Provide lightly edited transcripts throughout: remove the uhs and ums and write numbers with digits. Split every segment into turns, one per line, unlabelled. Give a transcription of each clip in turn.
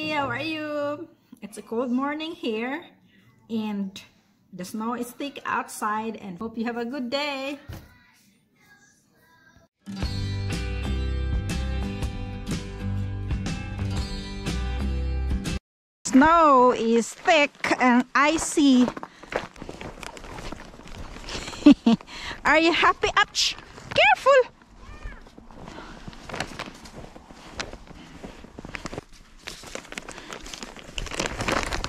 Hi, how are you? It's a cold morning here and the snow is thick outside, and hope you have a good day. Snow is thick and icy. Are you happy? Ouch! Careful!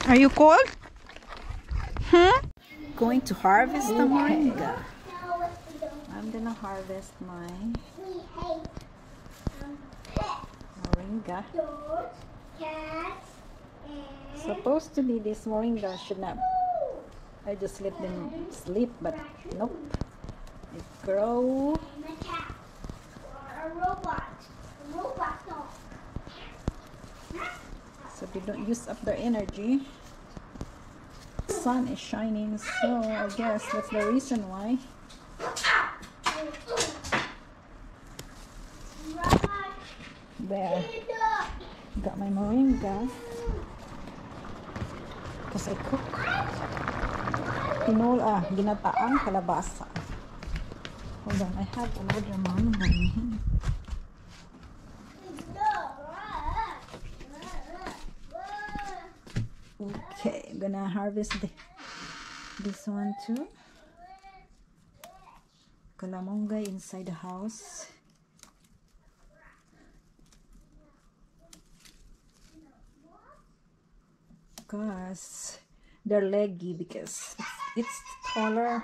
Are you cold? Going to harvest the moringa. I'm gonna harvest my moringa. Supposed to be this moringa should not. I just let them sleep, but nope. It grow. So they don't use up their energy. The sun is shining, so I guess that's the reason why. There. Got my moringa. Because I cook ginataang kalabasa. Hold on, I have another moringa in here. Okay, I'm gonna harvest this one too. Malunggay inside the house. Because they're leggy, because it's taller.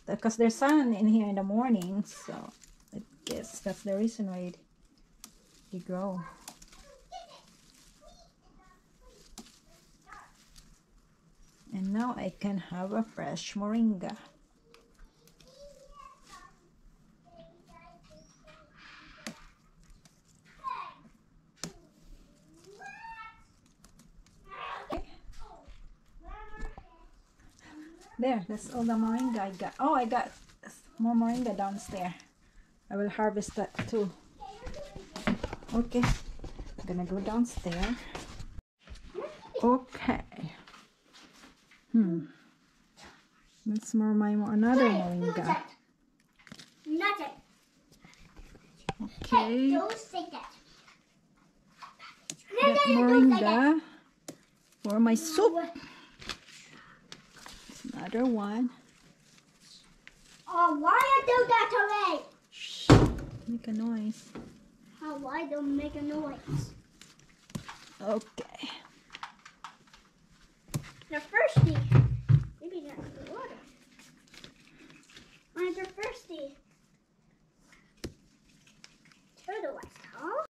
Because there's sun in here in the morning, so I guess that's the reason why they grow. And now I can have a fresh moringa. Okay. There, that's all the moringa I got. Oh, I got more moringa downstairs. I will harvest that too. Okay, I'm gonna go downstairs. Okay. Let's another moringa.
Nothing.
Okay.
Don't say that.
That moringa for my soup. Another one.
Oh, why you do that already?
Shh. Make a noise.
Oh, why don't make a noise?
Okay.
They're thirsty. Maybe that's the water. Why they're thirsty? Turtle ice, huh?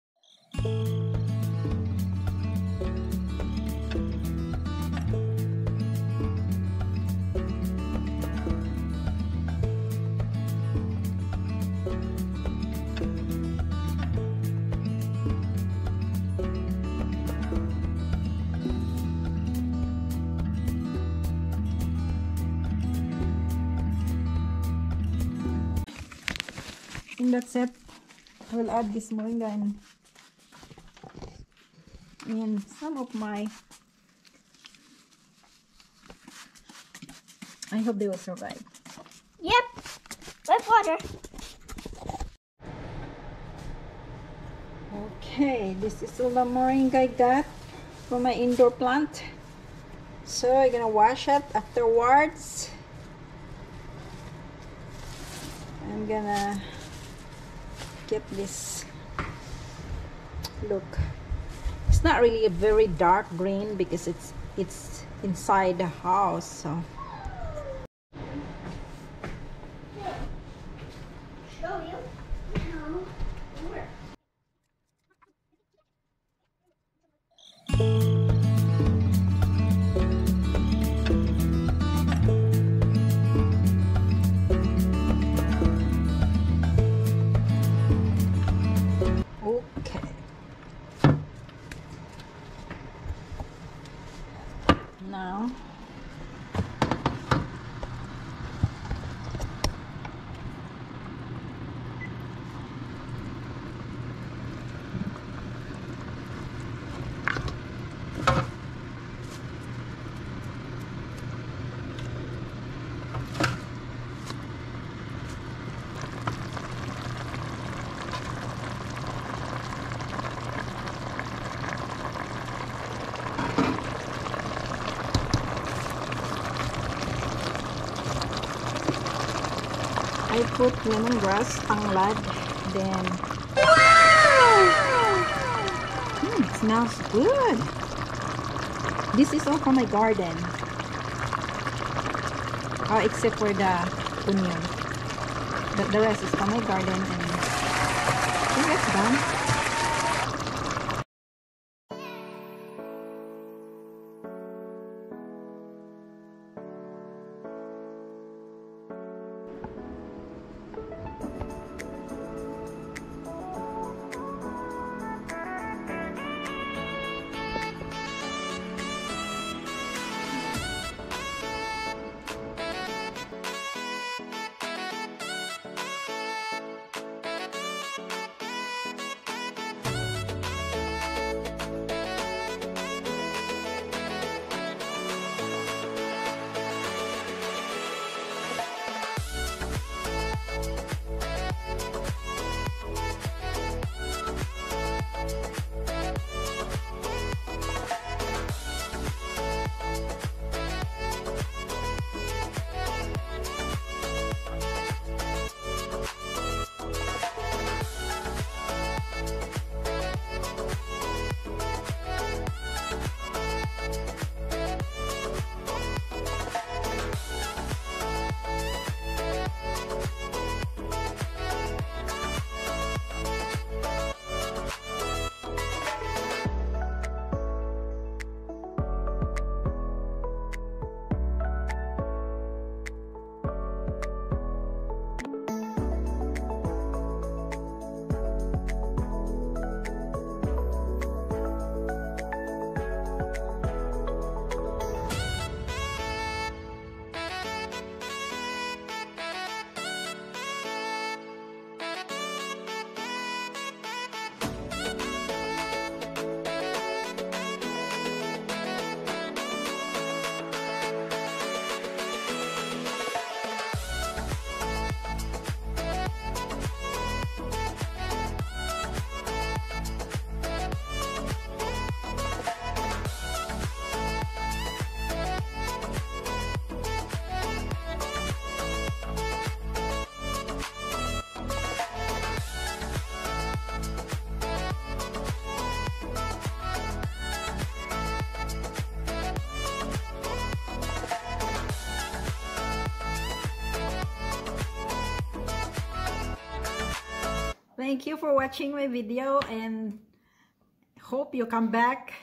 I think that's it. I will add this moringa in some of my. I hope they will survive.
Yep. With water.
Okay, this is all the moringa I got from my indoor plant. So I'm gonna wash it afterwards. I'm gonna get this look. It's not really a very dark green because it's inside the house, so
Show you? No. Where?
okay. Now I put lemongrass, tanglad, then it smells good. This is all from my garden. Except for the onion. But the rest is from my garden, and I think that's done. Thank you for watching my video, and hope you come back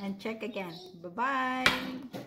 and check again. Bye-bye.